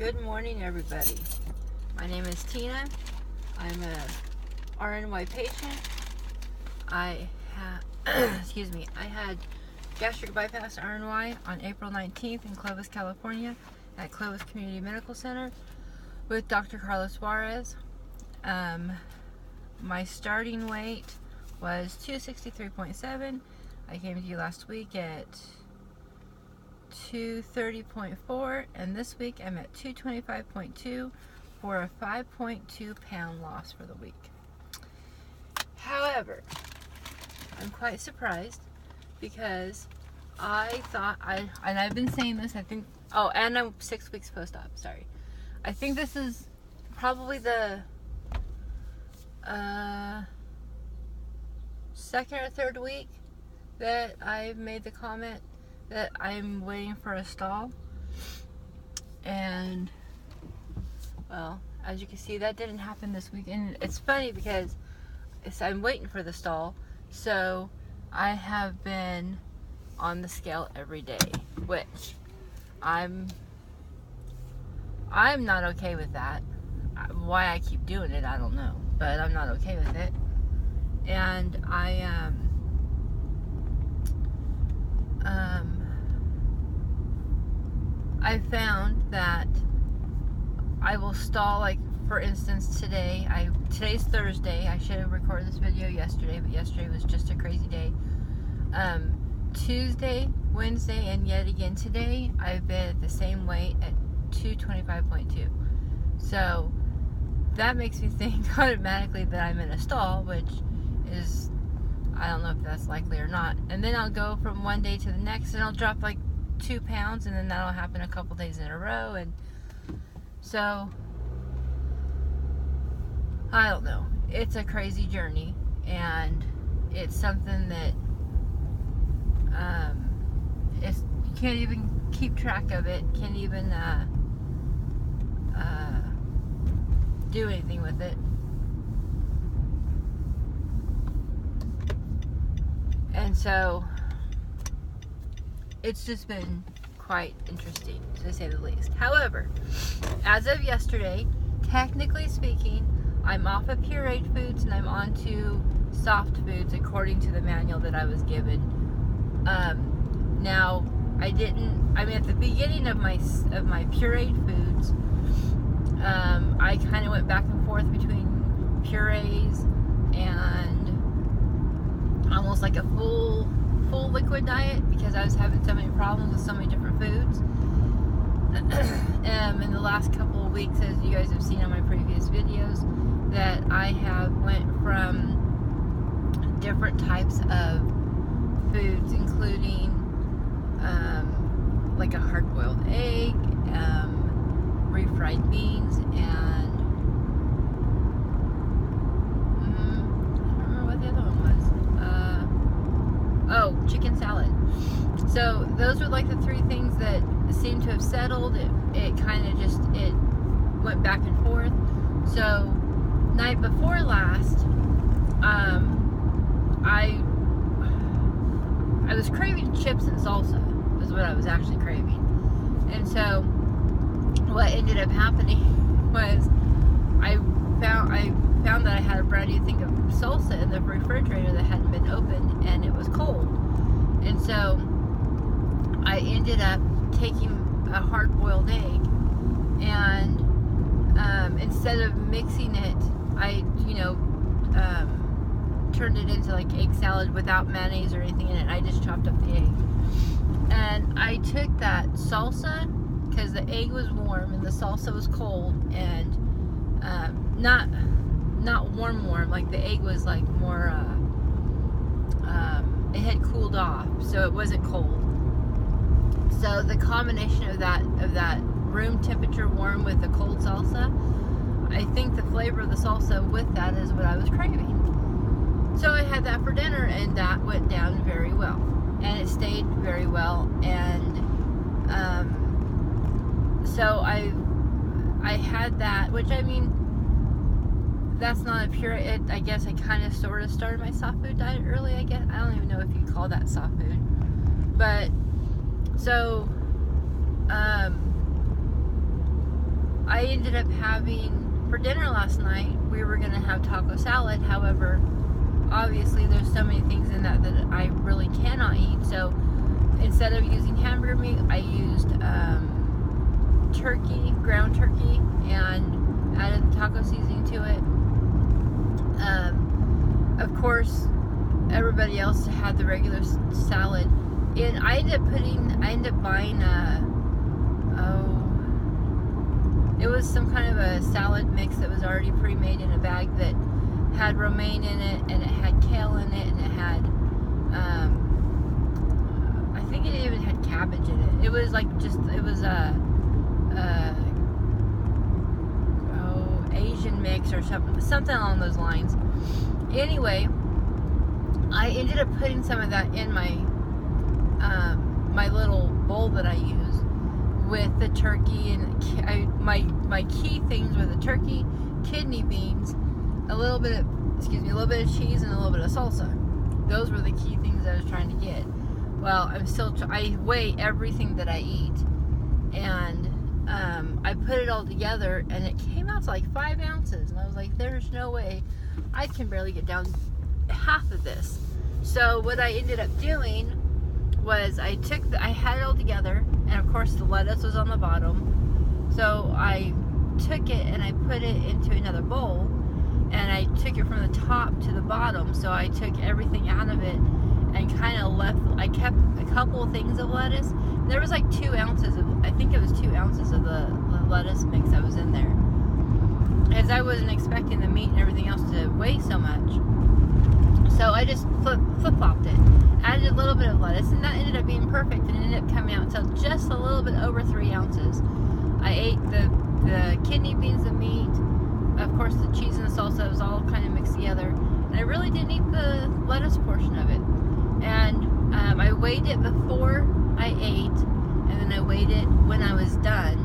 Good morning, everybody. My name is Tina. I'm a RNY patient. I had gastric bypass RNY on April 19th in Clovis, California at Clovis Community Medical Center with Dr. Carlos Juarez. My starting weight was 263.7. I came to you last week at 230.4, and this week I'm at 225.2 for a 5.2 pound loss for the week. However, I'm quite surprised because I thought and I've been saying this, and I'm 6 weeks post-op, sorry. I think this is probably the second or third week that I've made the comment that I'm waiting for a stall. And, well, as you can see, that didn't happen this week. And it's funny because I'm waiting for the stall, so I have been on the scale every day, which I'm not okay with that. Why I keep doing it, I don't know, but I'm not okay with it. And I found that I will stall, like, for instance, today's Thursday. I should have recorded this video yesterday, but yesterday was just a crazy day. Tuesday, Wednesday, and yet again today, I've been at the same weight at 225.2. So that makes me think automatically that I'm in a stall, which is, I don't know if that's likely or not. And then I'll go from one day to the next, and I'll drop like 2 pounds, and then that'll happen a couple days in a row. And so I don't know. It's a crazy journey, and it's something that you can't even keep track of it. Can't even do anything with it. And so it's just been quite interesting, to say the least. However, as of yesterday, technically speaking, I'm off of pureed foods and I'm on to soft foods according to the manual that I was given. Now, at the beginning of my pureed foods, I kind of went back and forth between purees and almost like a full liquid diet because I was having so many problems with so many different foods. In the last couple of weeks, as you guys have seen on my previous videos, that I have went from different types of foods, including like a hard-boiled egg, refried beans, and I don't remember what the other one was. Chicken salad. So those were like the three things that seemed to have settled. It kind of just went back and forth. So night before last, I was craving chips and salsa. Was what I was actually craving. And so what ended up happening was I found that I had a brand new thing of salsa in the refrigerator that hadn't been opened, and it was cold. And so I ended up taking a hard-boiled egg, and instead of mixing it, I turned it into like egg salad without mayonnaise or anything in it. I just chopped up the egg, and I took that salsa because the egg was warm and the salsa was cold, and not warm, like the egg was like more it had cooled off, so it wasn't cold. So the combination of that room temperature warm with the cold salsa, I think the flavor of the salsa with that is what I was craving. So I had that for dinner, and that went down very well, and it stayed very well. And so I had that, which, I mean, that's not a pure, I guess I kind of sort of started my soft food diet early, I guess. I don't even know if you call that soft food. But, so, I ended up having, for dinner last night, we were going to have taco salad. However, obviously there's so many things in that I really cannot eat. So instead of using hamburger meat, I used turkey, ground turkey, and added taco seasoning to it. Of course, everybody else had the regular salad. And I ended up buying it was some kind of a salad mix that was already pre-made in a bag that had romaine in it, and it had kale in it, and it had, I think it even had cabbage in it. It was like Asian mix or something along those lines. Anyway, I ended up putting some of that in my my little bowl that I use with the turkey, and my key things were the turkey, kidney beans, a little bit of cheese, and a little bit of salsa. Those were the key things I was trying to get. Well, I weigh everything that I eat, and I put it all together, and it came out to like 5 ounces, and I was like, there's no way I can barely get down half of this. So what I ended up doing was I had it all together, and of course the lettuce was on the bottom. So I took it and I put it into another bowl, and I took it from the top to the bottom. So I took everything out of it and kind of I kept a couple of things of lettuce. There was like 2 ounces I think it was 2 ounces of the lettuce mix that was in there, as I wasn't expecting the meat and everything else to weigh so much. So I just flip-flopped it, added a little bit of lettuce, and that ended up being perfect, and it ended up coming out to just a little bit over 3 ounces. I ate the kidney beans, the meat, of course the cheese and the salsa. It was all kind of mixed together, and I really didn't eat the lettuce portion of it. And I weighed it before I ate, and then I weighed it when I was done,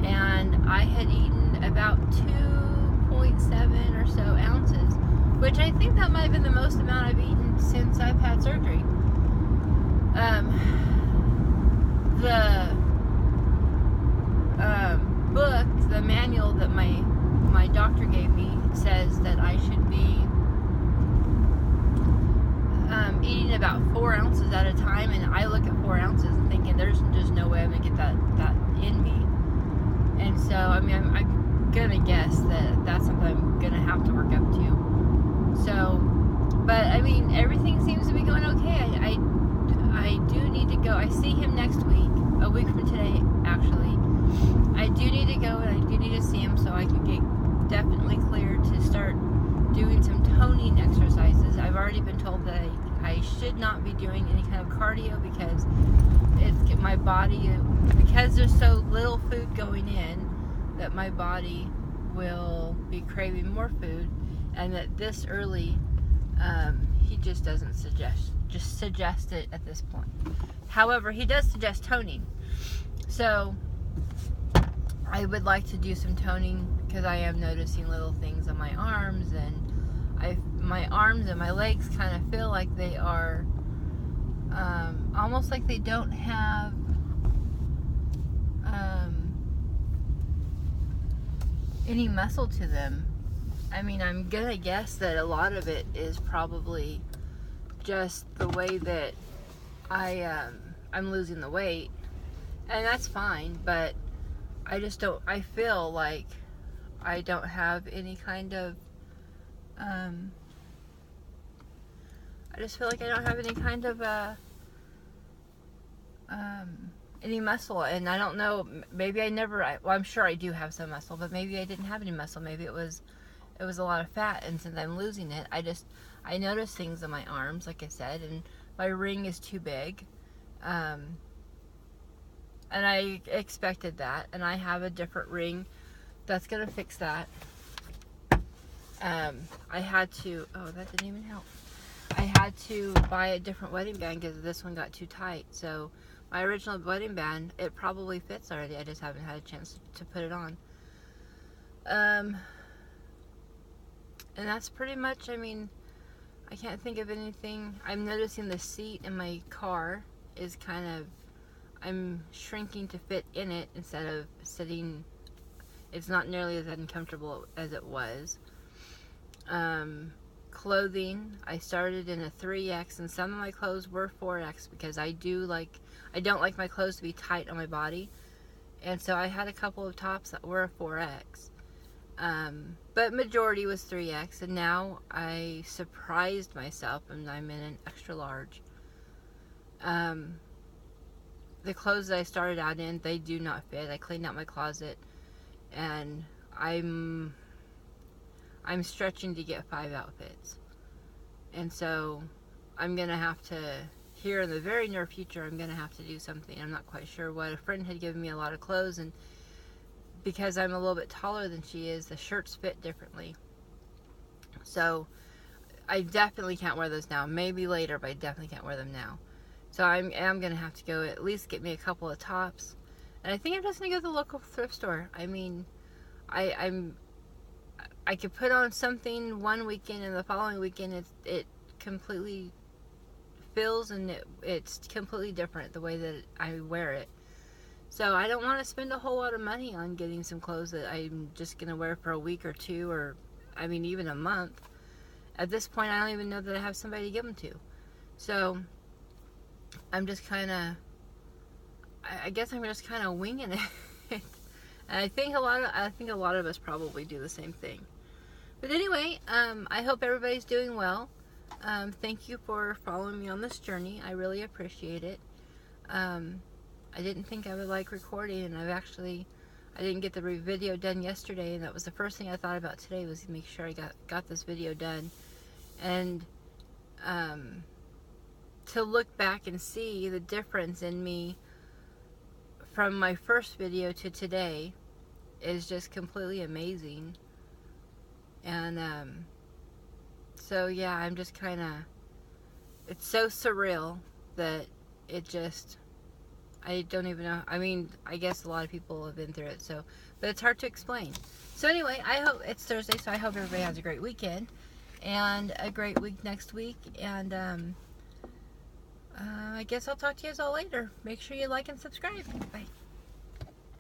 and I had eaten about 2.7 or so ounces, which I think that might have been the most amount I've eaten since I've had surgery. The book, the manual that my doctor gave me, says that I should be eating about 4 ounces at a time, and I look at 4 ounces and thinking there's just no way I'm gonna get that in me. And so I mean I'm gonna guess that that's something I'm gonna have to work up to. So, but I mean everything seems to be going okay. I do need to go. I see him next week, a week from today actually. I do need to go, and I do need to see him so I can get definitely cleared to start doing some toning exercises. I've already been told that I should not be doing any kind of cardio because my body, because there's so little food going in, that my body will be craving more food, and that this early he just doesn't suggest it at this point. However, he does suggest toning, so I would like to do some toning because I am noticing little things on my arms, and my arms and my legs kind of feel like they are almost like they don't have any muscle to them. I mean, I'm gonna guess that a lot of it is probably just the way that I'm losing the weight, and that's fine, but I feel like I don't have any kind of I just feel like I don't have any kind of any muscle, and I don't know, maybe well, I'm sure I do have some muscle, but maybe I didn't have any muscle. Maybe it was a lot of fat, and since I'm losing it, I notice things on my arms, like I said, and my ring is too big, and I expected that, and I have a different ring that's gonna fix that. I had to, that didn't even help. I had to buy a different wedding band because this one got too tight. So my original wedding band, it probably fits already. I just haven't had a chance to put it on. And that's pretty much, I mean, I can't think of anything. I'm noticing the seat in my car is kind of, I'm shrinking to fit in it instead of sitting it's not nearly as uncomfortable as it was. Clothing, I started in a 3X, and some of my clothes were 4X because I don't like my clothes to be tight on my body, and so I had a couple of tops that were a 4X, but majority was 3X, and now I surprised myself and I'm in an extra large. The clothes that I started out in, they do not fit. I cleaned out my closet, and I'm stretching to get 5 outfits. And so I'm going to have to, here in the very near future, I'm going to have to do something. I'm not quite sure what. A friend had given me a lot of clothes, and because I'm a little bit taller than she is, the shirts fit differently. So I definitely can't wear those now. Maybe later, but I definitely can't wear them now. So I am going to have to go at least get me a couple of tops. And I think I'm just going to go to the local thrift store. I mean, I could put on something one weekend, and the following weekend it completely feels, and it's completely different the way that I wear it. So I don't want to spend a whole lot of money on getting some clothes that I'm just going to wear for a week or two, or I mean even a month. At this point, I don't even know that I have somebody to give them to. So I'm just kind of, I guess I'm just kind of winging it. And I think a lot of us probably do the same thing. But anyway, I hope everybody's doing well. Thank you for following me on this journey. I really appreciate it. I didn't think I would like recording, and I didn't get the video done yesterday, and that was the first thing I thought about today, was to make sure I got this video done. And to look back and see the difference in me from my first video to today is just completely amazing. And so yeah, I'm just kind of, it's so surreal that it just, I don't even know. I mean, I guess a lot of people have been through it, so, but it's hard to explain. So anyway, I hope it's Thursday, so I hope everybody has a great weekend and a great week next week. And I guess I'll talk to you guys all later. Make sure you like and subscribe. Bye.